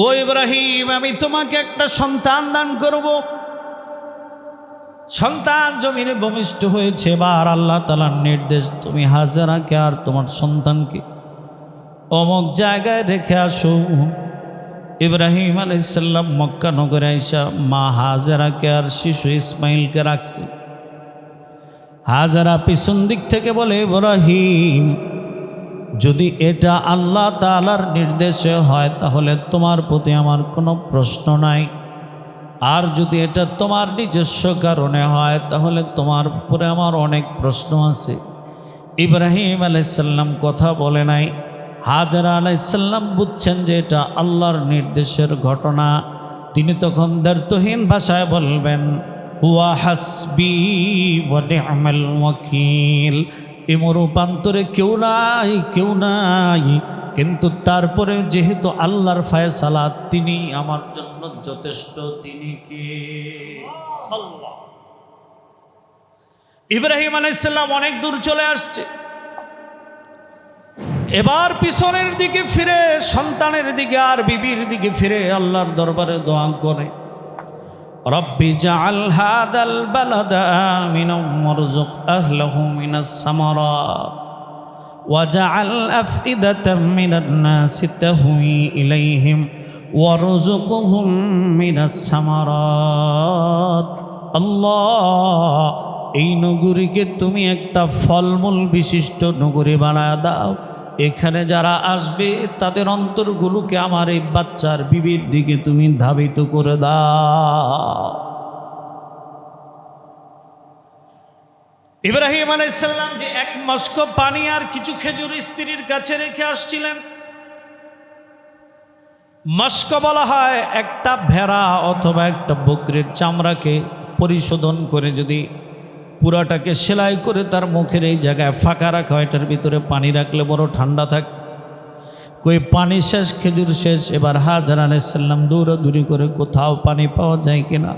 ও ইব্রাহিম, আমি তোমাকে একটা সন্তান দান করব। সন্তান জমিনে ভূমিষ্ঠ হয়েছে। এবার আল্লাহ তাআলার নির্দেশ, তুমি হাজেরাকে আর তোমার সন্তানকে অমুক জায়গায় রেখে আসো। ইব্রাহিম আলাইহিস সালাম মক্কা নগরে আইসা মা হাজেরাকে আর শিশু ইসমাইলকে রাখছে। হাজেরা পিছন দিক থেকে বলে, ইব্রাহিম, যদি এটা আল্লাহ তাআলার নির্দেশে হয় তাহলে তোমার প্রতি আমার কোনো প্রশ্ন নাই, আর যদি এটা তোমার নিজস্ব কারণে হয় তাহলে তোমার উপরে আমার অনেক প্রশ্ন আছে। ইব্রাহিম আলাইহিস সালাম কথা বলে নাই। হাজেরা আলাইহিস সালাম বুঝছেন যে এটা আল্লাহর নির্দেশের ঘটনা। তিনি তখন দ্ব্যর্থহীন ভাষায় বলবেন, হুয়া হাসবি ওয়া নি'মাল ওয়াকিল। এ রূপান্তরে কেউ নাই, কেউ নাই, কিন্তু তারপরে যেহেতু আল্লাহর ফায়সালা, তিনি আমার জন্য যথেষ্ট। তিনি কে? আল্লাহ। ইব্রাহিম আলাইহিস সালাম অনেক দূর চলে আসছে। এবার পিছনের দিকে ফিরে, সন্তানের দিকে আর বিবির দিকে ফিরে আল্লাহর দরবারে দোয়া করে, রব্বি জাআল হাদাল বালাদা আমিনাও ওয়ারযুক আহলাহু মিনাস সামারাত ওয়াজআল আফইদাতাম মিনান নাসি তাহওয়ি ইলাইহিম ওয়ারযুকহুম মিনাস সামারাত। আল্লাহ, এই নগরীকে তুমি একটা ফলমূল বিশিষ্ট নগরী বানায় দাও। এখানে যারা আসবে তাদের অন্তরগুলোকে আমার এই বাচ্চার বিবির দিকে তুমি ধাবিত করে দাও। ইব্রাহিম আলাইহিস সালাম যে এক মস্ক পানি আর কিছু খেজুর স্ত্রীর কাছে রেখে আসছিলেন। মস্ক বলা হয় একটা ভেড়া অথবা একটা বকরির চামড়াকে পরিশোধন করে যদি পুরাটাকে সেলাই করে তার মুখের এই জায়গায় ফাঁকা রাখা হয়, এটার ভিতরে পানি রাখলে বড় ঠান্ডা থাকে। কই পানি শেষ, খেজুর শেষ। এবার হাজেরা আলাইহিস সালাম দৌড়াদৌড়ি করে কোথাও পানি পাওয়া যায় কিনা।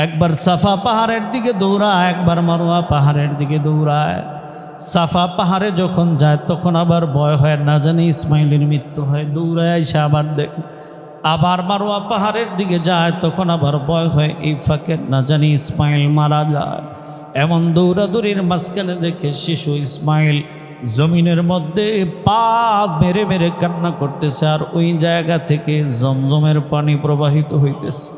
একবার সাফা পাহাড়ের দিকে দৌড়ায়, একবার মারওয়া পাহাড়ের দিকে দৌড়ায়। সাফা পাহাড়ে যখন যায় তখন আবার ভয় হয়, না জানি ইসমাইলের মৃত্যু হয়, দৌড়ায় এসে আবার দেখে। আবার মারওয়া পাহাড়ের দিকে যায় তখন আবার ভয় হয়, এই ফাঁকে না জানি ইসমাইল মারা যায়। এমন দৌড়াদৌড়ির মাঝখানে দেখে শিশু ইসমাইল জমিনের মধ্যে পা মেরে মেরে কান্না করতেছে, আর ওই জায়গা থেকে জমজমের পানি প্রবাহিত হইতেছে।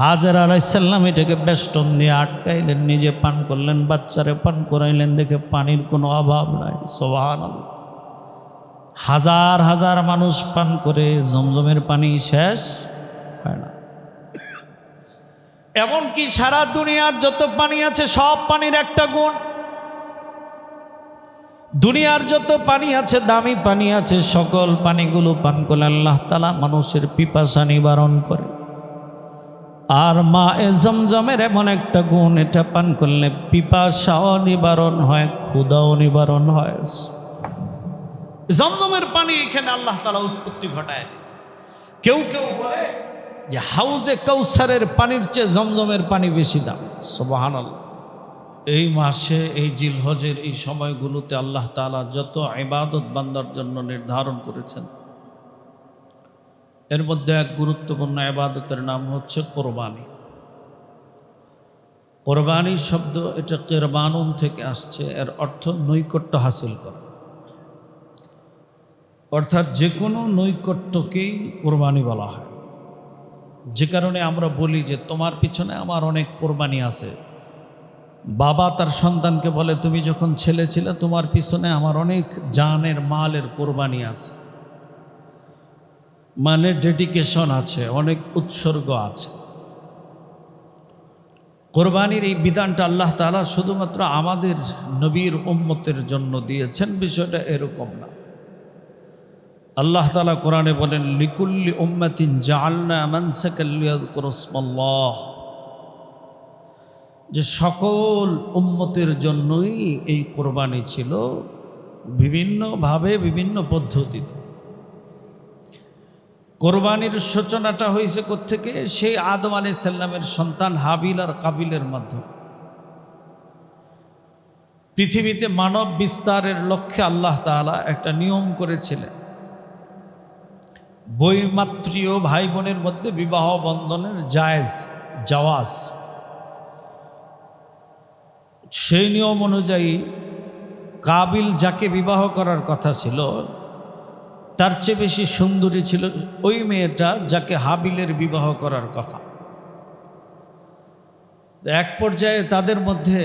হাজেরা আলাইহিস সালাম এটাকে বেষ্টন দিয়ে আটকাইলেন, নিজে পান করলেন, বাচ্চারে পান করাইলেন। দেখে পানির কোনো অভাব নাই। সুবহানাল্লাহ। হাজার হাজার মানুষ পান করে জমজমের পানি শেষ হয় না। এমনকি সারা দুনিয়ার যত পানি আছে সব পানির একটা গুণ, দুনিয়ার যত পানি আছে, দামি পানি আছে, সকল পানিগুলো পান করলে আল্লাহ তাআলা মানুষের পিপাসা নিবারণ করে। আর মায়ে জমজমের এমন একটা গুণ, এটা পান করলে পিপাসাও নিবারণ হয়, ক্ষুধাও নিবারণ হয়। জমজমের পানি এখানে আল্লাহ তাআলা উৎপত্তি ঘটায় দিয়েছে। কেউ কেউ বলে যে হাউজে কাউসারের পানির চেয়ে জমজমের পানি বেশি দাম। সুবহানাল্লাহ। এই মাসে, এই জিলহজের এই সময়গুলোতে আল্লাহ তাআলা যত ইবাদত বান্দার জন্য নির্ধারণ করেছেন, এর মধ্যে এক গুরুত্বপূর্ণ ইবাদতের নাম হচ্ছে কোরবানি। কোরবানি শব্দ এটা কিরবানুন থেকে আসছে, এর অর্থ নৈকট্য হাসিল করা। অর্থাৎ যে কোনো নৈকট্যকেই কোরবানি বলা হয়। যে কারণে আমরা বলি যে তোমার পিছনে আমার অনেক কোরবানি আছে। বাবা তার সন্তানকে বলে, তুমি যখন ছেলে ছিলে তোমার পিছনে আমার অনেক জানের মালের কোরবানি আছে, মানে ডেডিকেশন আছে, অনেক উৎসর্গ আছে। কোরবানির এই বিধানটা আল্লাহ তাআলা শুধুমাত্র আমাদের নবীর উম্মতের জন্য দিয়েছেন, বিষয়টা এরকম না। আল্লাহ তাআলা কোরআনে বলেন, লিকুল্লি উম্মাতিন জাআলনা মানসাকাল লিয়াযকুরু ইসমাল্লাহ, যে সকল উম্মতের জন্যই এই কোরবানি ছিল, বিভিন্নভাবে বিভিন্ন পদ্ধতিতে। কোরবানির সূচনাটা হয়েছে কোত্থেকে? সেই আদম আলাইহিস সালামের সন্তান হাবিল আর কাবিলের মাধ্যমে। পৃথিবীতে মানব বিস্তারের লক্ষ্যে আল্লাহ তাআলা একটা নিয়ম করেছিলেন বৈমাত্রীয় ভাই বোনের মধ্যে বিবাহ বন্ধনের জাওয়াজ সেই নিয়ম অনুযায়ী কাবিল যাকে বিবাহ করার কথা ছিল তার চেয়ে বেশি সুন্দরী ছিল ওই মেয়েটা যাকে হাবিলের বিবাহ করার কথা। এক পর্যায়ে তাদের মধ্যে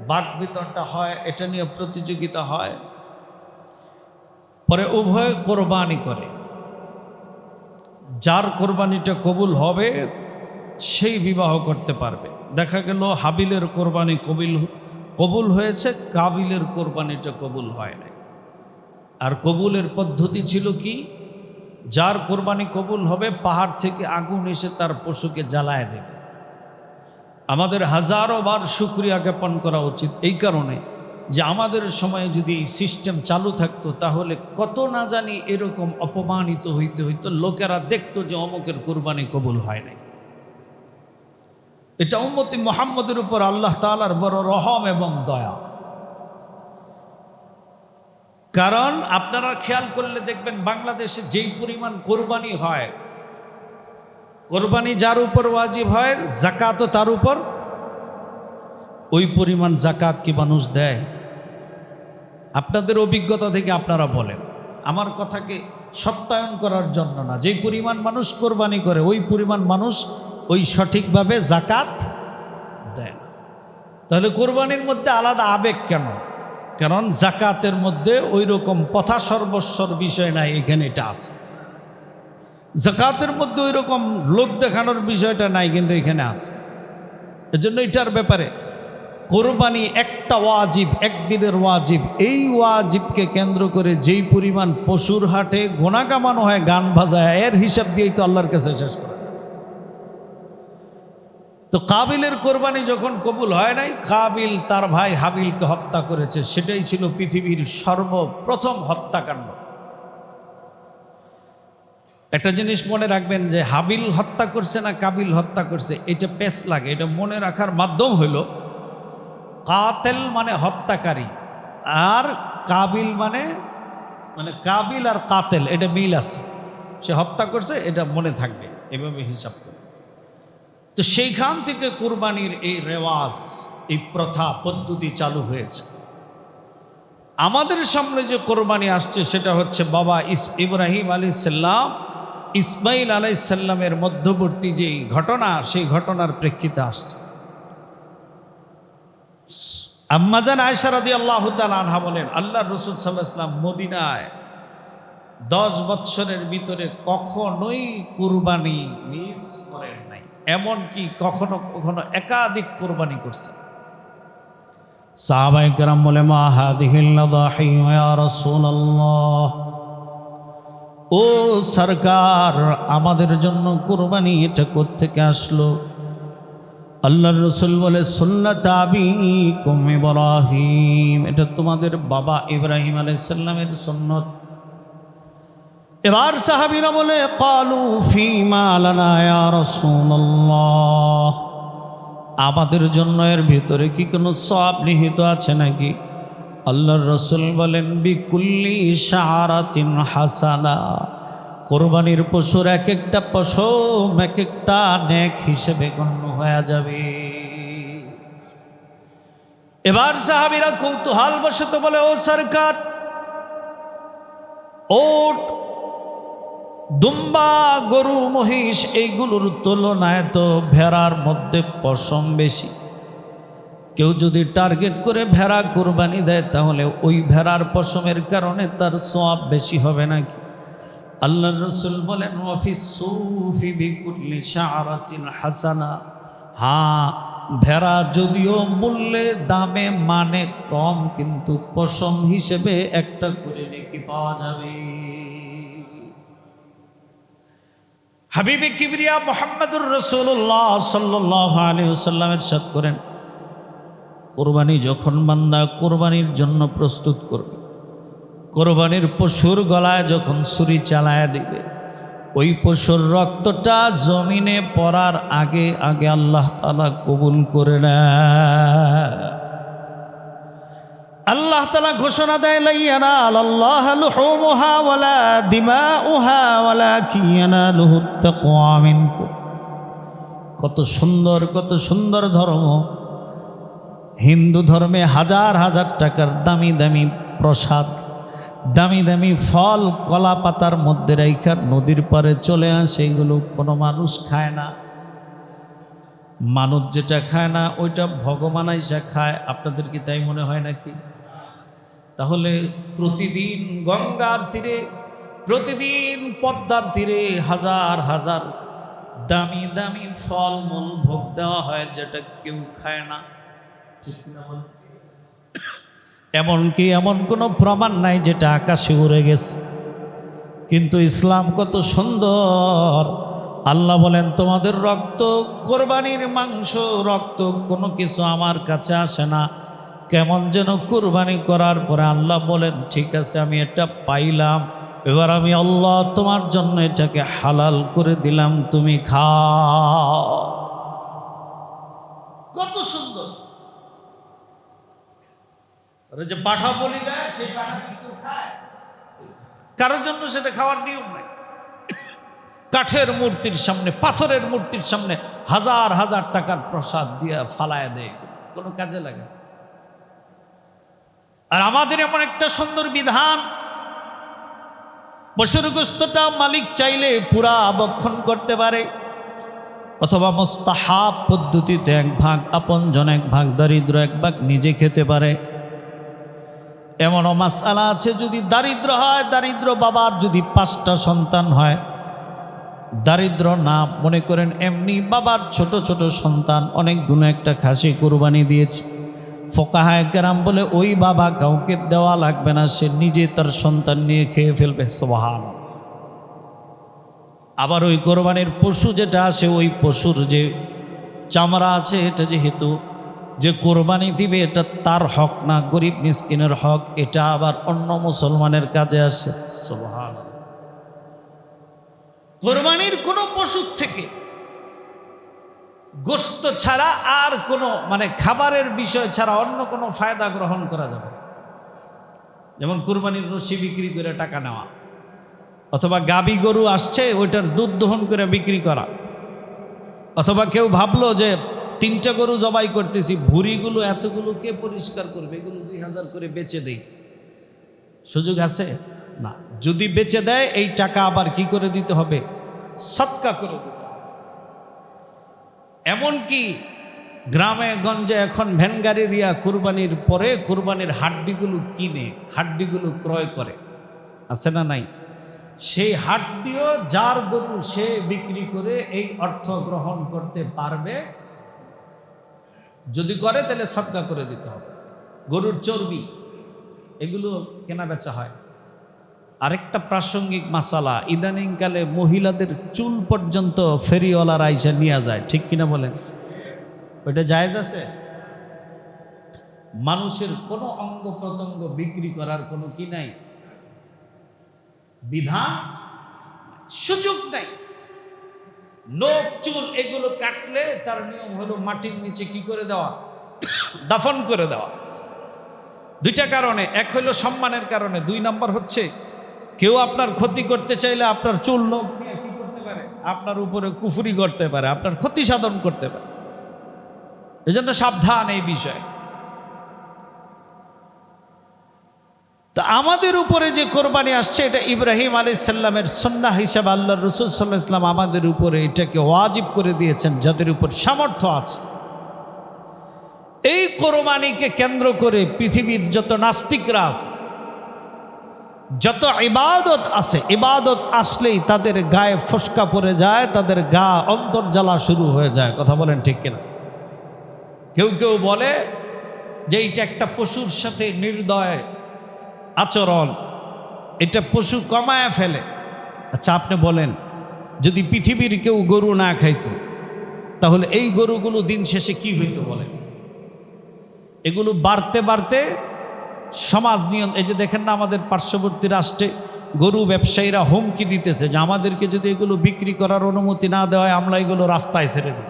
বাকবিতণ্ডা হয়, এটা নিয়ে প্রতিযোগিতা হয়, পরে উভয় কোরবানি করে। যার কোরবানিটা কবুল হবে সেই বিবাহ করতে পারবে। দেখা গেল হাবিলের কোরবানি কবুল হয়েছে, কাবিলের কোরবানিটা কবুল হয় নাই। আর কবুলের পদ্ধতি ছিল কি, যার কোরবানি কবুল হবে পাহাড় থেকে আগুন এসে তার পশুকে জ্বালায় দেবে। আমাদের হাজারো বার শুকরিয়া জ্ঞাপন করা উচিত এই কারণে যে আমাদের সময়ে যদি এই সিস্টেম চালু থাকতো তাহলে কত না জানি এরকম অপমানিত হইতে হইতো, লোকেরা দেখতো যে অমুকের কোরবানি কবুল হয় নাই। এটা উম্মতি মুহাম্মদের উপর আল্লাহ তাআলার বড় রহম এবং দয়া। কারণ আপনারা খেয়াল করলে দেখবেন বাংলাদেশে যেই পরিমাণ কোরবানি হয়, কোরবানি যার উপর ওয়াজিব হয় যাকাতও তার উপর, ওই পরিমাণ যাকাত কি মানুষ দেয়? আপনাদের অভিজ্ঞতা থেকে আপনারা বলেন, আমার কথাকে সত্যায়ন করার জন্য না। যেই পরিমাণ মানুষ কোরবানি করে ওই পরিমাণ মানুষ ওই সঠিকভাবে যাকাত দেয় না। তাহলে কোরবানির মধ্যে আলাদা আবেগ কেন? কারণ যাকাতের মধ্যে ওই রকম পথা সর্বস্বর বিষয় নাই, এখানে এটা আছে। যাকাতের মধ্যে ওই রকম লোক দেখানোর বিষয়টা নাই, কিন্তু এখানে আছে। এজন্য এটার ব্যাপারে কোরবানি একটা ওয়াজিব, একদিনের ওয়াজিব। এই ওয়াজিবকে কেন্দ্র করে যেই পরিমাণ পশুর হাটে গোনা কামানো হয় গান বাজায়, এর হিসাব দিয়েই তো আল্লাহর কাছে শেষ করা। তো কাবিলের কোরবানি যখন কবুল হয় নাই, কাবিল তার ভাই হাবিলকে হত্যা করেছে। সেটাই ছিল পৃথিবীর সর্বপ্রথম হত্যাকাণ্ড। একটা জিনিস মনে রাখবেন যে হাবিল হত্যা করছে না কাবিল হত্যা করছে, এটা পেশ লাগে। এটা মনে রাখার মাধ্যম হইল কাতেল মানে হত্যাকারী, আর কাবিল মানে কাবিল আর কাতেল এটা মিল আছে। সে হত্যা করছে, এটা মনে থাকবে, এভাবে হিসাব করে। তো সেইখান থেকে কুরবানির এই রেওয়াজ, এই প্রথা পদ্ধতি চালু হয়েছে। আমাদের সামনে যে কোরবানি আসছে সেটা হচ্ছে বাবা ইব্রাহিম আলাইহিস সালাম ইসমাইল আলাইহিস সালামের মধ্যবর্তী যেই ঘটনা, সেই ঘটনার প্রেক্ষিতে আসছে। আম্মাজান আয়েশা রাদিয়াল্লাহু তাআলা আনহা বলেন, আল্লাহর রাসূল সাল্লাল্লাহু আলাইহি ওয়াসাল্লাম মদিনায় 10 বছরের ভিতরে কখনোই কুরবানি মিস করেন নাই। এমনকি কখনো কখনো একাধিক কোরবানি করছে। সাহাবায়ে কেরাম বলে, মা হাদিহিল লাদাহি ইয়া রাসূলুল্লাহ, ও সরকার আমাদের জন্য কোরবানি এটা কোত্থেকে আসলো? আল্লাহর রাসূল বলে, সুন্নাত আবিকুম ইব্রাহিম, এটা তোমাদের বাবা ইব্রাহিম আলাইহিস সালামের সুন্নাত। এবার সাহাবীরা বলে, ক্বালু ফীমা লানা ইয়া রাসূলুল্লাহ, আমাদের জন্য এর ভিতরে কি কোনো সওয়াব নিহিত আছে নাকি? আল্লাহর রাসূল বলেন, বিকুল্লি শাআরাতিন হাসানা, কোরবানির পশুর এক একটা পশম এক একটা নেক হিসেবে গণ্য হয়ে যাবে। এবার সাহাবীরা কৌতূহল বশত বলে, ও সরকার, ওট, দুম্বা, গরু, মহিষ এইগুলোর তুলনায় তো ভেড়ার মধ্যে পশম বেশি। কেউ যদি টার্গেট করে ভেড়া কোরবানি দেয় তাহলে ওই ভেড়ার পশমের কারণে তার সওয়াব বেশি হবে নাকি? আল্লাহর রাসূল বলেন, ওয়াফিস সুফি বিকুল্লি শাআরাতিন হাসানা, হ্যাঁ ভেড়া যদিও মূল্যে দামে মানে কম, কিন্তু পশম হিসেবে একটা করে নেকি পাওয়া যাবে। হাবিবে কিবরিয়া মুহাম্মদুর রাসূলুল্লাহ সাল্লাল্লাহু আলাইহি ওয়াসাল্লাম ইরশাদ করেন, কোরবানি যখন বান্দা কোরবানির জন্য প্রস্তুত করবে, কোরবানির পশুর গলায় যখন ছুরি চালায় দিবে, ওই পশুর রক্তটা জমিনে পড়ার আগে আগে আল্লাহ তাআলা কবুল করে নেয়। আল্লাহ তাআলা ঘোষণা দেয়, লা ইয়ানালাল্লাহু লুহুমুহা ওয়ালা দিমাউহা ওয়ালাকিন ইয়ানালুহুত তাকওয়া মিনকুম। কত সুন্দর ধর্ম। হিন্দু ধর্মে হাজার হাজার টাকার দামি দামি প্রসাদ, দামি দামি ফল কলা পাতার মধ্যে রাইখা নদীর পারে চলে আসে, এগুলো কোনো মানুষ খায় না। মানুষ যেটা খায় না ওইটা ভগবান আইসা খায়। আপনাদের কি তাই মনে হয় নাকি? তাহলে প্রতিদিন গঙ্গার তীরে, প্রতিদিন পদ্মার তীরে হাজার হাজার দামি দামি ফলমূল ভোগ দেওয়া হয়, যেটা কেউ খায় না। এমনকি এমন কোনো প্রমাণ নাই যেটা আকাশে উড়ে গেছে। কিন্তু ইসলাম কত সুন্দর। আল্লাহ বলেন, তোমাদের রক্ত, কোরবানির মাংস, রক্ত কোনো কিছু আমার কাছে আসে না। কেমন যেন কোরবানি করার পরে আল্লাহ বলেন, ঠিক আছে আমি এটা পাইলাম, এবার আমি আল্লাহ তোমার জন্য এটাকে হালাল করে দিলাম, তুমি খাও। কত সুন্দর। যে পাঠা বলি দেয়, সেই পাঠা কিন্তু খায়, কারোর জন্য সেটা খাওয়ার নিয়ম নাই। কাঠের মূর্তির সামনে, পাথরের মূর্তির সামনে হাজার হাজার টাকার প্রসাদ দিয়া ফালায় দেয়, কোনো কাজে লাগে। আর আমাদের এমন একটা সুন্দর বিধান, পশুর গোশতটা মালিক চাইলে পুরা ভক্ষণ করতে পারে, অথবা মুস্তাহাব পদ্ধতিতে এক ভাগ আপনজন, এক ভাগ দরিদ্র, এক ভাগ নিজে খেতে পারে। এমনও মাসআলা আছে, যদি দারিদ্র হয়, দারিদ্র বাবার যদি 5টা সন্তান হয়, দারিদ্র না মনে করেন এমনি বাবার ছোট ছোট সন্তান, অনেকগুলো একটা খাসি কুরবানি দিয়েছে, ফোকাহায়ে কেরাম বলে ওই বাবা কাউকে দেওয়া লাগবে না, সে নিজে তার সন্তান নিয়ে খেয়ে ফেলবে। সুবহানাল্লাহ। আবার ওই কোরবানির পশু যেটা আসে, ওই পশুর যে চামড়া আছে, এটা যেহেতু যে কোরবানি দিবে এটা তার হক না, গরিব মিসকিনের হক, এটা আবার অন্য মুসলমানের কাজে আসে। সুবহানাল্লাহ। কোরবানির কোনো পশুর থেকে গোশত ছাড়া আর কোনো খাবারের বিষয় ছাড়া অন্য কোনো ফায়দা গ্রহণ করা যাবে। যেমন কোরবানির রশি বিক্রি করে টাকা নেওয়া, অথবা গাবি গরু আসছে ওইটার দুধ দহন করে বিক্রি করা, অথবা কেউ ভাবলো যে 3টা গরু জবাই করতেছি, ভুঁড়িগুলো এতগুলো কে পরিষ্কার করবে, এগুলো 2000 করে বেচে দেই, সুযোগ আছে না। যদি বেচে দেয় এই টাকা আবার কি করে দিতে হবে? সদকা করে দিতে হবে। এমনকি গ্রামে গঞ্জে এখন ভ্যান গাড়ি দিয়া কুরবানির পরে কুরবানির হাড্ডিগুলো কিনে, হাড্ডিগুলো ক্রয় করে, আছে না নাই? সেই হাড্ডিও যার গরু সে বিক্রি করে এই অর্থ গ্রহণ করতে পারবে। যদি করে তাহলে সদকা করে দিতে হবে। গরুর চর্বি এগুলো কেনা বেচা হয়। আরেকটা প্রাসঙ্গিক মাসালা, ইদানিংকালে মহিলাদের চুল পর্যন্ত ফেরিওয়ালার আইসা নিয়ে যায়, ঠিক কিনা বলেন? ওইটা জায়েজ আছে? মানুষের কোনো অঙ্গ প্রত্যঙ্গ বিক্রি করার কোনো কি নাই, বিধান, সুযোগ নাই। নখ চুল এগুলো কাটলে তার নিয়ম হলো মাটির নিচে কি করে দেওয়া? দাফন করে দেওয়া। 2টা কারণে, এক হলো সম্মানের কারণে, 2 নম্বর হচ্ছে কেউ আপনার ক্ষতি করতে চাইলে আপনার চুল নখ নিয়ে কি করতে পারে? আপনার উপরে কুফরি করতে পারে, আপনার ক্ষতি সাধন করতে পারে। এই জন্য সাবধান এই বিষয়ে। তা আমাদের উপরে যে কোরবানি আসছে, এটা ইব্রাহিম আলাইহিস সালামের সুন্নাহ হিসাবে আল্লাহর রাসূল সাল্লাল্লাহু আলাইহি ওয়াসাল্লাম আমাদের উপরে এটাকে ওয়াজিব করে দিয়েছেন, যাদের উপর সামর্থ্য আছে। এই কোরবানিকে কেন্দ্র করে পৃথিবীর যত নাস্তিকরা আছে, যত ইবাদত আছে, ইবাদত আসলেই তাদের গায়ে ফসকা পড়ে যায়, তাদের গা অন্তর্জ্বালা শুরু হয়ে যায়। কথা বলেন ঠিক কিনা? কেউ কেউ বলে যে এইটা একটা পশুর সাথে নির্দয় আচরণ, এটা পশু কমায় ফেলে। আচ্ছা আপনি বলেন, যদি পৃথিবীর কেউ গরু না খাইতো তাহলে এই গরুগুলো দিন শেষে কি হইতো বলেন? এগুলো বাড়তে বাড়তে সমাজ নিয়ম, এই যে দেখেন না আমাদের পার্শ্ববর্তী রাষ্ট্রে গরু ব্যবসায়ীরা হুমকি দিতেছে যে আমাদেরকে যদি এগুলো বিক্রি করার অনুমতি না দেওয়া হয় আমরা এগুলো রাস্তায় ছেড়ে দেব।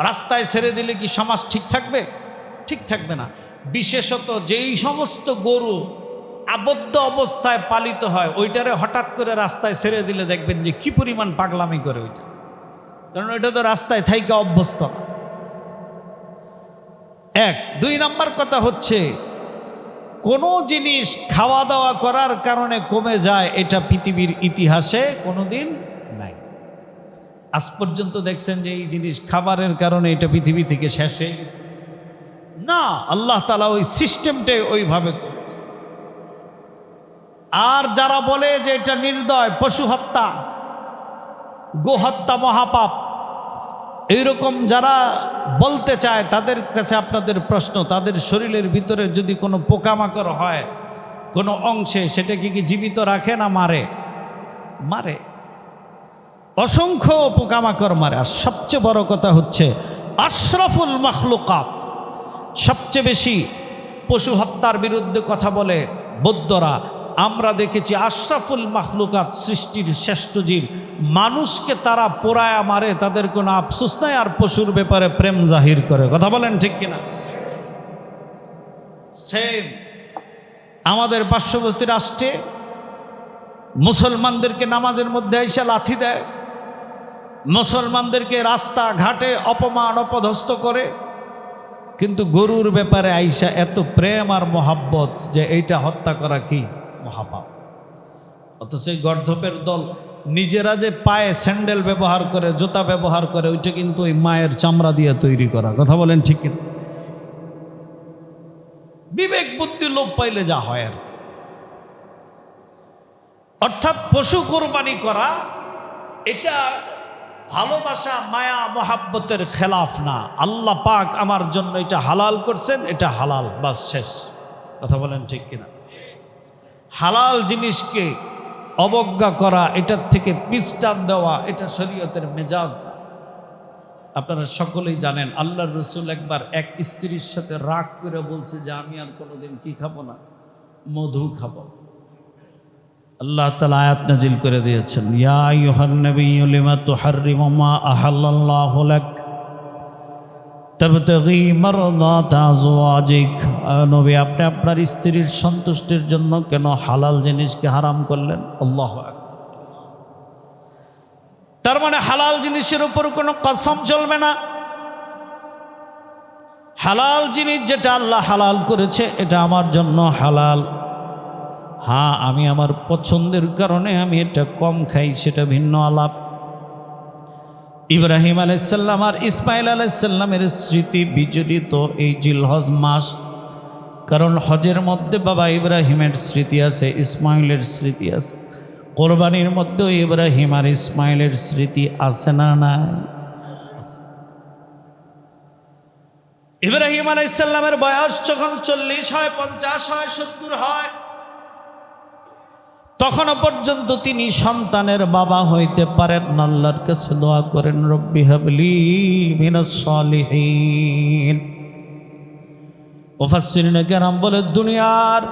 রাস্তায় ছেড়ে দিলে কি সমাজ ঠিক থাকবে? ঠিক থাকবে না। বিশেষত যেই সমস্ত গরু আবদ্ধ অবস্থায় পালিত হয় ওইটারে হঠাৎ করে রাস্তায় ছেড়ে দিলে দেখবেন যে কি পরিমাণ পাগলামি করে ওইটা, কারণ ওইটা তো রাস্তায় থাইকা অভ্যস্ত। এক, দুই নাম্বার কথা হচ্ছে কোনো জিনিস খাওয়া দাওয়া করার কারণে কমে যায় এটা পৃথিবীর ইতিহাসে কোনোদিন নাই। আজ পর্যন্ত দেখছেন যে এই জিনিস খাবারের কারণে এটা পৃথিবী থেকে শেষ হয়ে গেছে? না, আল্লাহ তাআলা ওই সিস্টেমটাই ওইভাবে করেছে। আর যারা বলে যে এটা নির্দয়, পশু হত্যা, গো হত্যা মহাপাপ, এইরকম যারা বলতে চায় তাদের কাছে আপনাদের প্রশ্ন, তাদের শরীরের ভিতরে যদি কোনো পোকামাকড় হয় কোনো অংশে, সেটা কি জীবিত রাখে না মারে? মারে, অসংখ্য পোকামাকড় মারে। আর সবচেয়ে বড় কথা হচ্ছে আশরাফুল মাখলুকাত, সবচেয়ে বেশি পশু হত্যার বিরুদ্ধে কথা বলে বৌদ্ধরা। আমরা দেখেছি আশরাফুল মাখলুকাত, সৃষ্টির শ্রেষ্ঠ জীব, মানুষকে তারা পোড়ায়া মারে, তাদের কোনো আফসোস নাই, আর পশুর ব্যাপারে প্রেম জাহির করে। কথা বলেন ঠিক কিনা? সেম আমাদের পার্শ্ববর্তী রাষ্ট্রে মুসলমানদেরকে নামাজের মধ্যে এসে লাথি দেয়, মুসলমানদেরকে রাস্তা ঘাটে অপমান অপদস্থ করে, কিন্তু গরুর ব্যাপারে আইসা এত প্রেম আর মোহাব্বত যে এইটা হত্যা করা কি মহাপাপ। অথচ এই গর্ধপের দল নিজেরা যে পায়ে স্যান্ডেল ব্যবহার করে, জুতা ব্যবহার করে, ওইটা কিন্তু ওই মায়ের চামড়া দিয়ে তৈরি করা। কথা বলেন ঠিক কিনা? বিবেক বুদ্ধি লোপ পাইলে যা হয় আর কি। অর্থাৎ পশু কোরবানি করা এটা ভালোবাসা, মায়া, মহাব্বতের খেলাফ না। আল্লাহ পাক আমার জন্য এটা হালাল করছেন, এটা হালাল, বাস শেষ। কথা বলেন ঠিক কিনা? হালাল জিনিসকে অবজ্ঞা করা, এটার থেকে পিছটান দেওয়া, এটা শরীয়তের মেজাজ না। আপনারা সকলেই জানেন আল্লাহর রাসূল একবার এক স্ত্রীর সাথে রাগ করে বলছে যে আমি আর কোনোদিন কি খাবো না, মধু খাবো। আল্লাহ তাআলা আয়াত নাজিল করে দিয়েছেন, ইয়া আইয়ুহান নাবিয়্যু লিমা তুহাররিমু মা আহাল্লাল্লাহু লাক তাবতাগী মারদাতা আজওয়াজিক। নবী, আপনি আপনার স্ত্রীর সন্তুষ্টির জন্য কেন হালাল জিনিসকে হারাম করলেন? আল্লাহু আকবার। তার মানে হালাল জিনিসের উপর কোনো কসম চলবে না। হালাল জিনিস যেটা আল্লাহ হালাল করেছে এটা আমার জন্য হালাল। হ্যাঁ, আমি আমার পছন্দের কারণে আমি এটা কম খাই, সেটা ভিন্ন আলাপ। ইব্রাহিম আলাইহিস সালাম আর ইসমাইল আলাইহিস সালামের স্মৃতি বিজড়িত এই জিলহজ মাস, কারণ হজের মধ্যে বাবা ইব্রাহিমের স্মৃতি আছে, ইসমাইলের স্মৃতি আছে। কোরবানির মধ্যেও ইব্রাহিম আর ইসমাইলের স্মৃতি আছে না? নাই। ইব্রাহিম আলাইহিস সালামের বয়স যখন 40 হয়, 50 হয়, 70 হয়, তখনও পর্যন্ত তিনি সন্তানের বাবা হইতে পারেন না। আল্লাহর কাছে দোয়া করেন, রব্বি হাবলি মিনাস সালিহিন। মুফাসসিরিনে কেরাম বলে দুনিয়ার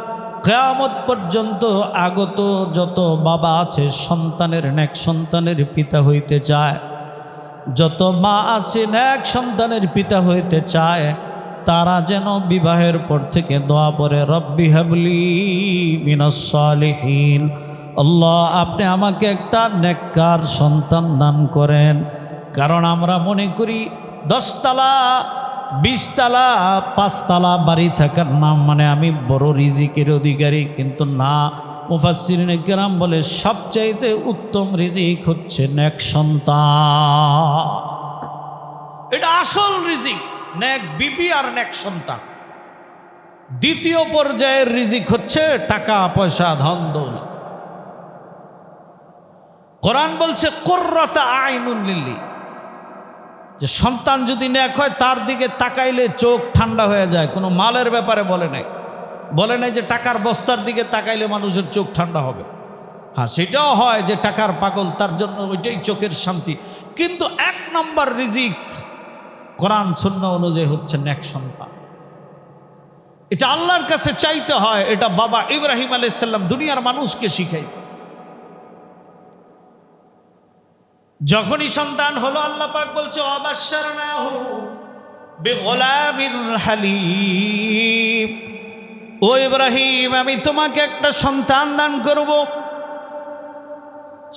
কিয়ামত পর্যন্ত আগত যত বাবা আছে সন্তানের নেক সন্তানের পিতা হইতে চায়, যত মা আছে নেক সন্তানের পিতা হইতে চায়, তারা যেন বিবাহের পর থেকে দোয়া পড়ে, রব্বি হাবলি মিনাস সালিহিন। আল্লাহ, আপনি আমাকে একটা নেককার সন্তান দান করেন। কারণ আমরা মনে করি 10 তালা 20 তালা 5 তালা বাড়ি থাকার নাম মানে আমি বড় রিজিকের অধিকারী, কিন্তু না। মুফাসসিরিনে কেরাম বলে সবচাইতে উত্তম রিজিক হচ্ছে নেক সন্তান। এটা আসল রিজিক, নেক বিবি আর নেক সন্তান। দ্বিতীয় পর্যায়ের রিজিক হচ্ছে টাকা পয়সা, ধন দৌলত। কোরআন বলছে কুররাতা আইনুন লিল্লি, যে সন্তান যদি নেক হয় তার দিকে তাকাইলে চোখ ঠান্ডা হয়ে যায়। কোনো মালের ব্যাপারে বলে নাই যে টাকার বস্তার দিকে তাকাইলে মানুষের চোখ ঠান্ডা হবে। হ্যাঁ, সেটাও হয় যে টাকার পাগল, তার জন্য ওইটাই চোখের শান্তি। কিন্তু 1 নম্বর রিজিক কোরআন সুন্নাহ অনুযায়ী হচ্ছে নেক সন্তান। এটা আল্লাহর কাছে চাইতে হয়। এটা বাবা ইব্রাহিম আলাইহিস সালাম দুনিয়ার মানুষকে শিখাইছে। যখনই সন্তান হলো আল্লাহ পাক বলছে ওয়াবাশশারনাহু বিগুলামিন হালিম, ও ইব্রাহিম, আমি তোমাকে একটা সন্তান দান করব।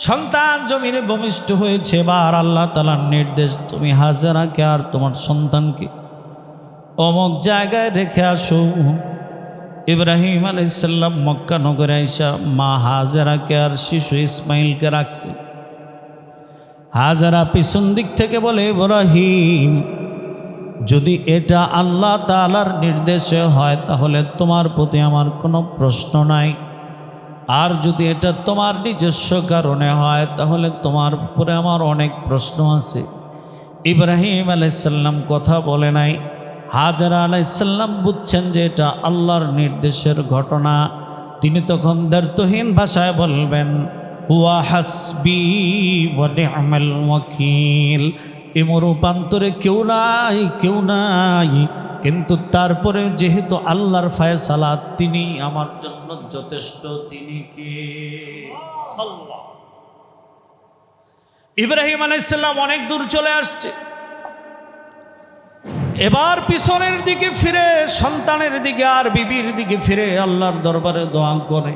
সন্তান জমিনে ভূমিষ্ঠ হয়েছে। এবার আল্লাহ তাআলার নির্দেশ, তুমি হাজেরাকে আর তোমার সন্তানকে অমুক জায়গায় রেখে আসো। ইব্রাহিম আলাইহিস সালাম মক্কা নগরে আইসা মা হাজেরাকে আর শিশু ইসমাইলকে রাখছে। হাজেরা পিছন দিক থেকে বলে, ইব্রাহিম, যদি এটা আল্লাহ তাআলার নির্দেশে হয় তাহলে তোমার প্রতি আমার কোনো প্রশ্ন নাই, আর যদি এটা তোমার নিজস্ব কারণে হয় তাহলে তোমার উপরে আমার অনেক প্রশ্ন আছে। ইব্রাহিম আলাইহিস সালাম কথা বলে নাই। হাজেরা আলাইহিস সালাম বুঝছেন যে এটা আল্লাহর নির্দেশের ঘটনা। তিনি তখন দ্ব্যর্থহীন ভাষায় বলবেন, হুয়া হাসবি ওয়া নি'মাল ওয়াকিল। রূপান্তরে কেউ নাই, কিন্তু তারপরে যেহেতু আল্লাহর ফায়সালা, তিনি আমার জন্য যথেষ্ট। তিনি কে? আল্লাহ। ইব্রাহিম আলাইহিস সালাম অনেক দূর চলে আসছে। এবার পিছনের দিকে ফিরে, সন্তানের দিকে আর বিবির দিকে ফিরে আল্লাহর দরবারে দোয়া করে,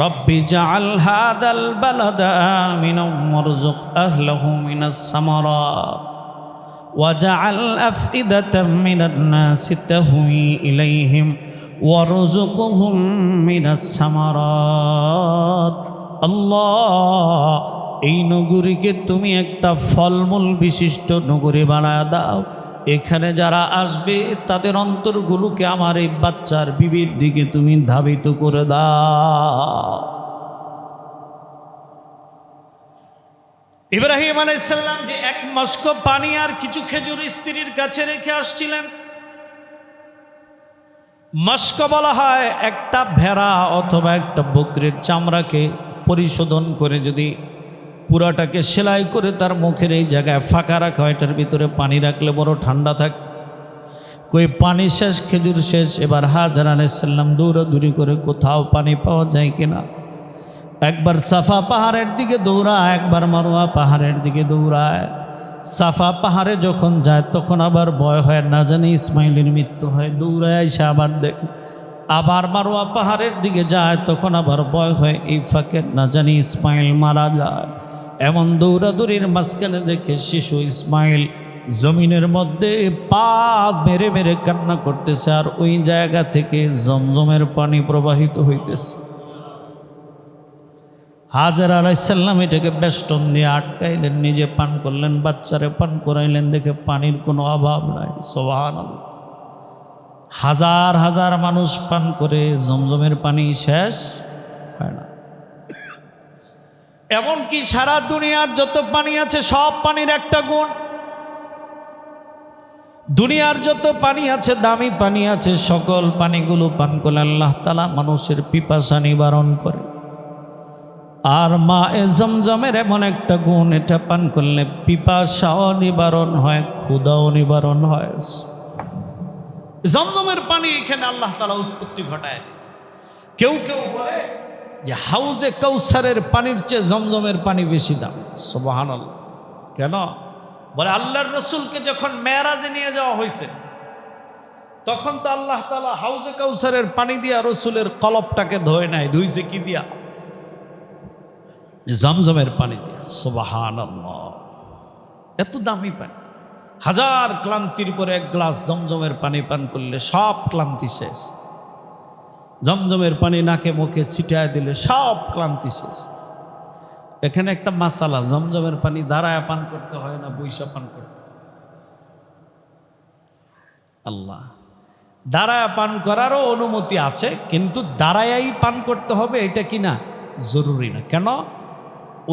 রব্বি জাআল হাদাল বালাদা আমিনাও ওয়ারযুক আহলাহু মিনাস সামারাত ওয়াজআল আফইদাতাম মিনান নাসি তাহওয়ি ইলাইহিম ওয়ারযুকহুম মিনাস সামারাত। আল্লাহ, এই নগরীকে তুমি একটা ফলমূল বিশিষ্ট নগরী বানায় দাও। এখানে যারা আসবে তাদের অন্তরগুলোকে আমার এই বাচ্চার বিবির দিকে তুমি ধাবিত করে দাও। ইব্রাহিম আলাইহিস সালাম যে এক মস্ক পানি আর কিছু খেজুর স্ত্রীর কাছে রেখে আসছিলেন। মস্ক বলা হয় একটা ভেড়া অথবা একটা বকরির চামড়াকে পরিশোধন করে যদি পুরাটাকে সেলাই করে তার মুখের এই জায়গায় ফাঁকা রাখা হয়, এটার ভিতরে পানি রাখলে বড় ঠান্ডা থাকে। কই পানি শেষ, খেজুর শেষ। এবার হাজেরা আলাইহিস সালাম দৌড়াদৌড়ি করে কোথাও পানি পাওয়া যায় কিনা। একবার সাফা পাহাড়ের দিকে দৌড়ায়, একবার মারওয়া পাহাড়ের দিকে দৌড়ায়। সাফা পাহাড়ে যখন যায় তখন আবার ভয় হয়, না জানি ইসমাইলের মৃত্যু হয়। দৌড়ায় এসে আবার দেখে, আবার মারওয়া পাহাড়ের দিকে যায়, তখন আবার ভয় হয় এই ফাঁকে না জানি ইসমাইল মারা যায়। এমন দৌড়াদৌড়ির মাঝখানে দেখে শিশু ইসমাইল জমিনের মধ্যে পা মেরে মেরে কান্না করতেছে, আর ওই জায়গা থেকে জমজমের পানি প্রবাহিত হইতেছে। হাজেরা আলাইহিস সালাম এটাকে বেষ্টন দিয়ে আটকাইলেন, নিজে পান করলেন, বাচ্চারে পান করাইলেন। দেখে পানির কোনো অভাব নাই। সুবহানাল্লাহ। হাজার হাজার মানুষ পান করে জমজমের পানি শেষ হয় না। এমনকি সারা দুনিয়ার যত পানি আছে সব পানির একটা গুণ, দুনিয়ার যত পানি আছে, দামি পানি আছে, সকল পানিগুলো পান করলে আল্লাহ তাআলা মানুষের পিপাসা নিবারণ করে। আর মা এ জমজমের এমন একটা গুণ, এটা পান করলে পিপাসাও নিবারণ হয়, ক্ষুধাও নিবারণ হয়। জমজমের পানি এখানে আল্লাহ তাআলা উৎপত্তি ঘটায় দিয়েছে। কেউ কেউ বলে যে হাউজে কাউসারের পানির চেয়ে জমজমের পানি বেশি দাম। সুবহানাল্লাহ। কেন? বলে আল্লাহর রসুলকে যখন মেরাজে নিয়ে যাওয়া হয়েছে তখন তো আল্লাহ তাআলা হাউজে কাউসারের পানি দিয়া রসুলের কলবটাকে ধোয় নাই। ধুইছে কি দিয়া? জমজমের পানি দিয়া। সুবহানাল্লাহ। এত দামি পানি। হাজার ক্লান্তির পরে এক গ্লাস জমজমের পানি পান করলে সব ক্লান্তি শেষ। জমজমের পানি নাকে মুখে ছিটায় দিলে সব ক্লান্তি শেষ। এখানে একটা মাসালা, জমজমের পানি দাঁড়ায় পান করতে হয় না বইসা পান করতে হয়? আল্লাহ, দাঁড়ায় পান করারও অনুমতি আছে, কিন্তু দাঁড়ায়াই পান করতে হবে এটা কি না জরুরি না। কেন?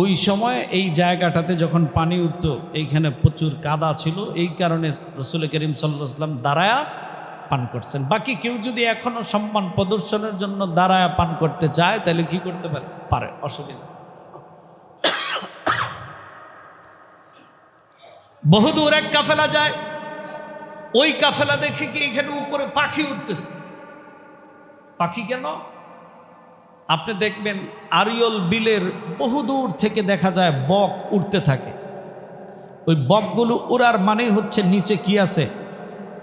ওই সময় এই জায়গাটাতে যখন পানি উঠত এইখানে প্রচুর কাদা ছিল, এই কারণে রাসূল করিম সাল্লাল্লাহু আলাইহি ওয়াসাল্লাম দাঁড়ায়া পান করছেন। বাকি কেউ যদি এখনো সম্মান প্রদর্শনের জন্য দাঁড়ায়া পান করতে চায় তাহলে কি করতে পারে, অসুবিধা। বহুদূর এক কাফেলা যায়, ওই কাফেলা দেখে কি এখানে উপরে পাখি উঠতেছে। পাখি কেন? আপনি দেখবেন আরিয়ল বিলের বহুদূর থেকে দেখা যায় বক উঠতে থাকে। ওই বকগুলো উড়ার মানে হচ্ছে নিচে কি আছে?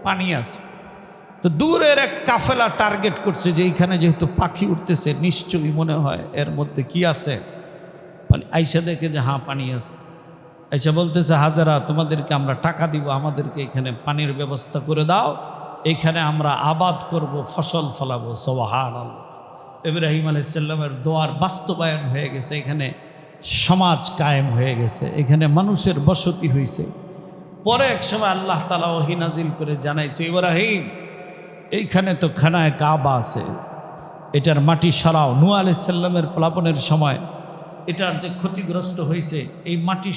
পানি আছে। তো দূরের এক কাফেলা টার্গেট করছে যে এইখানে যেহেতু পাখি উঠতেছে নিশ্চয়ই মনে হয় এর মধ্যে কি আছে। আইসা দেখে যে হ্যাঁ পানি আছে। আইসা বলতেছে হাজেরা, তোমাদেরকে আমরা টাকা দিব, আমাদেরকে এখানে পানির ব্যবস্থা করে দাও, এখানে আমরা আবাদ করব, ফসল ফলাবো। সুবহানাল্লাহ। ইব্রাহিম আলাইহিস সালামের দোয়ার বাস্তবায়ন হয়ে গেছে, এখানে সমাজ কায়েম হয়ে গেছে, এখানে মানুষের বসতি হয়েছে। পরে এক সময় আল্লাহ তাআলা ওহী নাজিল করে জানাইছে, ইব্রাহিম এইখানে তো খানায় কাবা আছে, এটার মাটি সরাও। নূহ আলাইহিস সালামের প্লাবনের সময় এটার যে ক্ষতিগ্রস্ত হয়েছে, এই মাটি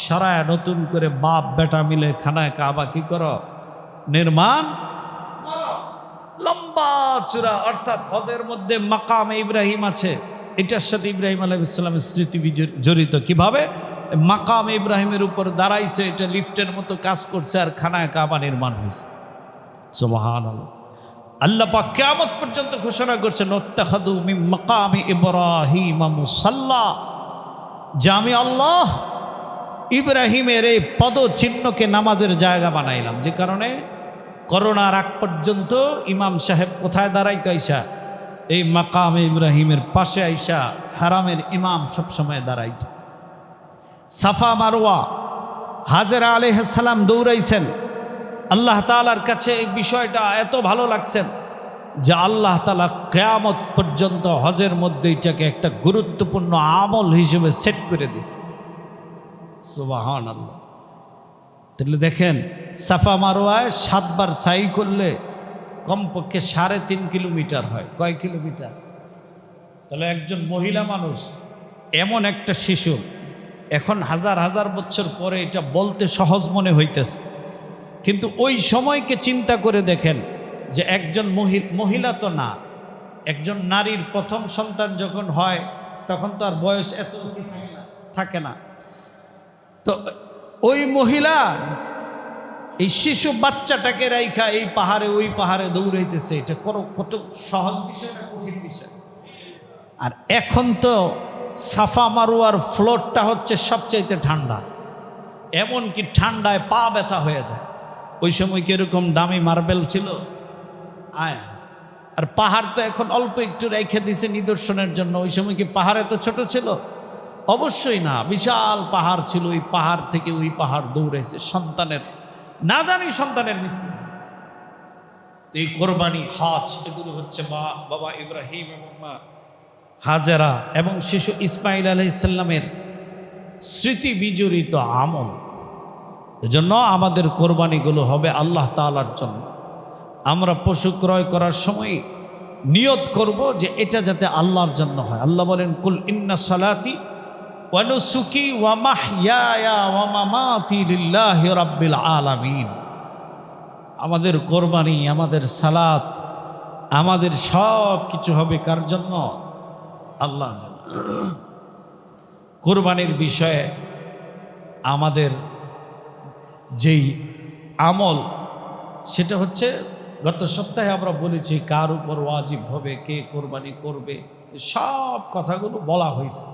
সরায় নতুন করে বাপ বেটা মিলে খানায় কাবা কি করো, নির্মাণ করো। লম্বা চূড়া, অর্থাৎ হজের মধ্যে মাকামে ইব্রাহিম আছে, এটার সাথে ইব্রাহিম আলাইহিস সালামের স্মৃতি জড়িত। কিভাবে মাকামে ইব্রাহিমের উপর দাঁড়াইছে, এটা লিফটের মতো কাজ করছে, আর খানায় কাবা নির্মাণ হয়েছে। সুবহানাল্লাহ। আল্লাহ পাক কিয়ামত পর্যন্ত ঘোষণা করছেন, ওত্তাখাযু মিন মাকামি ইব্রাহিম মুসাল্লা, যে আমি আল্লাহ ইব্রাহিমের এই পদচিহ্নকে নামাজের জায়গা বানাইলাম। যে কারণে করোনার আগ পর্যন্ত ইমাম সাহেব কোথায় দাঁড়াইতো? আইসা এই মাকামে ইব্রাহিমের পাশে আইসা হারামের ইমাম সবসময় দাঁড়াইত। সাফা মারওয়া হাজেরা আলাইহিস সালাম দৌড়াইছেন। আল্লাহ তাআলার কাছে এই বিষয়টা এত ভালো লাগছেন যে আল্লাহ তাআলা কিয়ামত পর্যন্ত হজের মধ্যে এটাকে একটা গুরুত্বপূর্ণ আমল হিসেবে সেট করে দিয়েছে। সুবহানাল্লাহ। তাহলে দেখেন, সাফা মারওয়ায় 7 বার সাই করলে কমপক্ষে 3.5 কিলোমিটার হয়। কয় কিলোমিটার? তাহলে একজন মহিলা মানুষ, এমন একটা শিশু, এখন হাজার হাজার বছর পরে এটা বলতে সহজ মনে হইতেছে, কিন্তু ওই সময়কে চিন্তা করে দেখেন যে একজন মহিলা তো না, একজন নারীর প্রথম সন্তান যখন হয় তখন তো আর বয়স এত থাকে না। তো ওই মহিলা এই শিশু বাচ্চাটাকে রাইখা এই পাহাড়ে ওই পাহাড়ে দৌড়াইতেছে, এটা কত সহজ বিষয় না কঠিন বিষয়? আর এখন তো সাফা মারওয়ার ফ্লোরটা হচ্ছে সবচাইতে ঠান্ডা, এমনকি ঠান্ডায় পা ব্যথা হয়ে যায়। ওই সময় কিরকম দামি মার্বেল ছিল, আর পাহাড় তো এখন অল্প একটু রেখে দিছে নিদর্শনের জন্য। ওই সময় কি পাহাড় এত ছোট ছিল? অবশ্যই না, বিশাল পাহাড় ছিল। ওই পাহাড় থেকে ওই পাহাড় দৌড়েছে সন্তানের, না জানি সন্তানের মৃত্যু। এই কোরবানি, হজ, এগুলো হচ্ছে বাবা ইব্রাহিম এবং মা হাজেরা এবং শিশু ইসমাইল আলাইহিস সালামের স্মৃতি বিজড়িত আমল। এজন্য আমাদের কোরবানিগুলো হবে আল্লাহ তাআলার জন্য। আমরা পশু ক্রয় করার সময় নিয়ত করব যে এটা যাতে আল্লাহর জন্য হয়। আল্লাহ বলেন, কুল ইন্না সালাতি ওয়া নুসুকি ওয়া মাহইয়ায়া ওয়া মামাতি লিল্লাহি রাব্বিল আলামিন। আমাদের কোরবানি, আমাদের সালাত, আমাদের সব কিছু হবে কার জন্য? আল্লাহর জন্য। কোরবানির বিষয়ে আমাদের যেই আমল, সেটা হচ্ছে গত সপ্তাহে আমরা বলেছি কার উপর ওয়াজিব হবে, কে কোরবানি করবে, সব কথাগুলো বলা হয়েছে।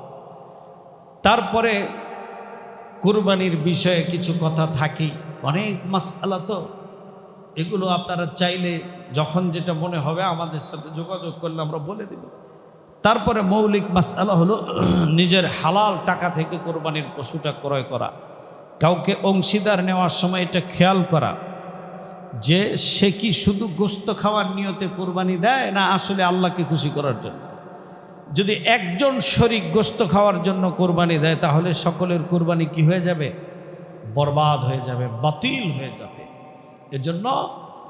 তারপরে কোরবানির বিষয়ে কিছু কথা থাকি, অনেক মাসআলা, তো এগুলো আপনারা চাইলে যখন যেটা মনে হবে আমাদের সাথে যোগাযোগ করলে আমরা বলে দেব। তারপরে মৌলিক মাসআলা হলো নিজের হালাল টাকা থেকে কোরবানির পশুটা ক্রয় করা। কাউকে অংশীদার নেওয়ার সময় এটা খেয়াল করা যে সে কি শুধু গোশত খাওয়ার নিয়তে কোরবানি দেয় না আসলে আল্লাহকে খুশি করার জন্য। যদি একজন শরীক গোশত খাওয়ার জন্য কোরবানি দেয় তাহলে সকলের কোরবানি কি হয়ে যাবে? বরবাদ হয়ে যাবে, বাতিল হয়ে যাবে। এজন্য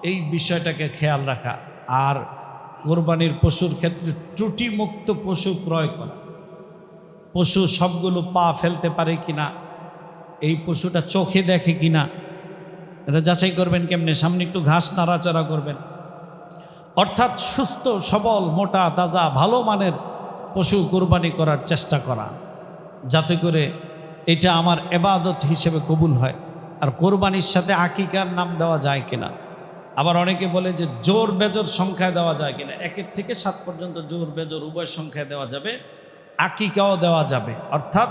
এই বিষয়টাকে খেয়াল রাখা। আর কোরবানির পশুর ক্ষেত্রে ত্রুটিমুক্ত পশু ক্রয় করা। পশু সবগুলো পা ফেলতে পারে কিনা, এই পশুটা চোখে দেখে কিনা, এটা যাচাই করবেন কেমনে? সামনে একটু ঘাস নাড়াচাড়া করবেন। অর্থাৎ সুস্থ সবল মোটা তাজা ভালো মানের পশু কোরবানি করার চেষ্টা করা, যাতে করে এটা আমার ইবাদত হিসেবে কবুল হয়। আর কোরবানির সাথে আকিকার নাম দেওয়া যায় কিনা। আবার অনেকে বলে যে জোর বেজোর সংখ্যায় দেওয়া যায় কিনা। 1 থেকে 7 পর্যন্ত জোর বেজোর উভয় সংখ্যায় দেওয়া যাবে, আকিকাও দেওয়া যাবে। অর্থাৎ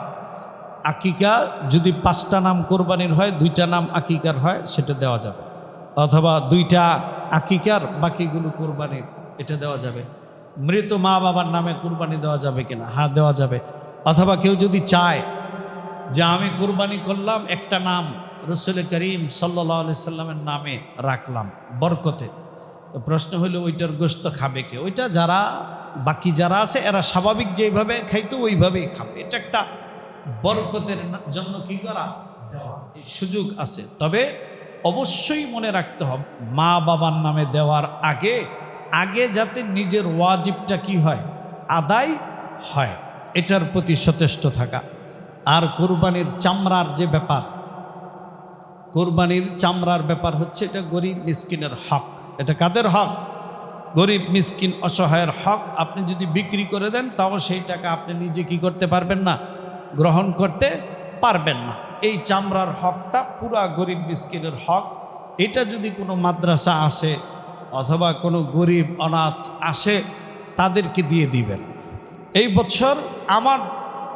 আকিকা যদি 5টা নাম কোরবানির হয়, 2টা নাম আকিকার হয়, সেটা দেওয়া যাবে। অথবা 2টা আকিকার, বাকিগুলো কুরবানির, এটা দেওয়া যাবে। মৃত মা বাবার নামে কুরবানি দেওয়া যাবে কিনা? হ্যাঁ, দেওয়া যাবে। অথবা কেউ যদি চায় যে আমি কুরবানি করলাম, একটা নাম রসুল করিম সাল্লাল্লাহু আলাইহি সাল্লামের নামে রাখলাম বরকতে, তো প্রশ্ন হলো ওইটার গোশত খাবে কে? ওইটা যারা বাকি যারা আছে এরা স্বাভাবিক যেভাবে খাইতো ওইভাবেই খাবে। এটা একটা বরকতের জন্য কি করা, দেওয়া, এই সুযোগ আছে। তবে অবশ্যই মনে রাখতে হবে মা বাবার নামে দেওয়ার আগে আগে যাতে নিজের ওয়াজিবটা কি হয়, আদায় হয়, এটার প্রতি সচেষ্ট থাকা। আর কোরবানির চামড়ার যে ব্যাপার, কোরবানির চামড়ার ব্যাপার হচ্ছে এটা গরিব মিসকিনের হক। এটা কাদের হক? গরিব মিসকিন অসহায়ের হক। আপনি যদি বিক্রি করে দেন তাও সেই টাকা আপনি নিজে কি করতে পারবেন না, গ্রহণ করতে পারবেন না। এই চামড়ার হকটা পুরা গরিব মিসকিনের হক। এটা যদি কোনো মাদ্রাসা আসে অথবা কোনো গরিব অনাথ আসে তাদেরকে দিয়ে দিবেন। এই বছর আমার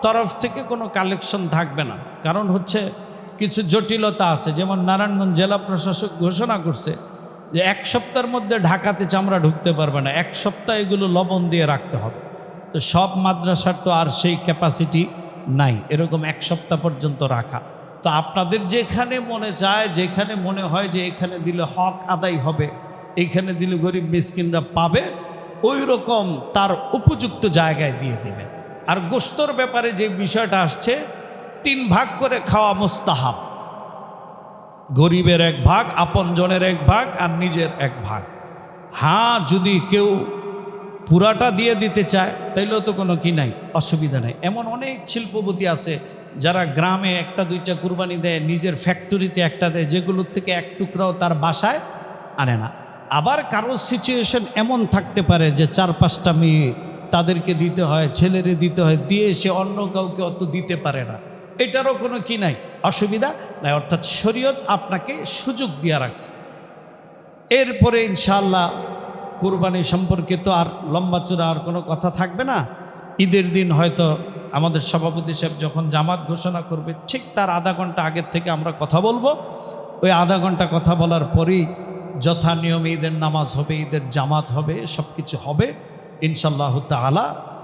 তরফ থেকে কোনো কালেকশন থাকবে না, কারণ হচ্ছে কিছু জটিলতা আছে। যেমন নারায়ণগঞ্জ জেলা প্রশাসক ঘোষণা করছে যে 1 সপ্তাহের মধ্যে ঢাকাতে চামড়া ঢুকতে পারবে না, 1 সপ্তাহ এগুলো লবণ দিয়ে রাখতে হবে। তো সব মাদ্রাসার তো আর সেই ক্যাপাসিটি নাই এরকম 1 সপ্তাহ পর্যন্ত রাখা। তো আপনাদের যেখানে মনে চায়, যেখানে মনে হয় যে এখানে দিলে হক আদায় হবে, এইখানে দিলে গরিব মিসকিনরা পাবে, ওই রকম তার উপযুক্ত জায়গায় দিয়ে দেবে। আর গোশতর ব্যাপারে যে বিষয়টা আসছে, 3 ভাগ করে খাওয়া মুস্তাহাব। গরিবের 1 ভাগ, আপনজনের 1 ভাগ, আর নিজের 1 ভাগ। হ্যাঁ, যদি কেউ পুরাটা দিয়ে দিতে চায় তাইলেও তো কোনো কি নাই, অসুবিধা নাই। এমন অনেক শিল্পপতি আছে যারা গ্রামে 1-2টা কুরবানি দেয়, নিজের ফ্যাক্টরিতে একটা দেয়, যেগুলোর থেকে 1 টুকরাও তার বাসায় আনে না। আবার কারো সিচুয়েশন এমন থাকতে পারে যে 4-5টা মেয়ে, তাদেরকে দিতে হয়, ছেলেরে দিতে হয়, দিয়ে সে অন্য কাউকে অত দিতে পারে না। এটারও কোনো কি নাই, অসুবিধা নাই। অর্থাৎ শরীয়ত আপনাকে সুযোগ দিয়ে রাখছে। এরপরে ইনশাআল্লাহ কুরবানি সম্পর্কে তো আর লম্বা চূড়া আর কোনো কথা থাকবে না। ঈদের দিন হয়তো আমাদের সভাপতি সাহেব যখন জামাত ঘোষণা করবে, ঠিক তার আধা ঘন্টা আগের থেকে আমরা কথা বলবো। ওই আধা ঘন্টা কথা বলার পরেই যথা নিয়মে ঈদের নামাজ হবে, ঈদের জামাত হবে, সব কিছু হবে ইনশাআল্লাহ তাআলা।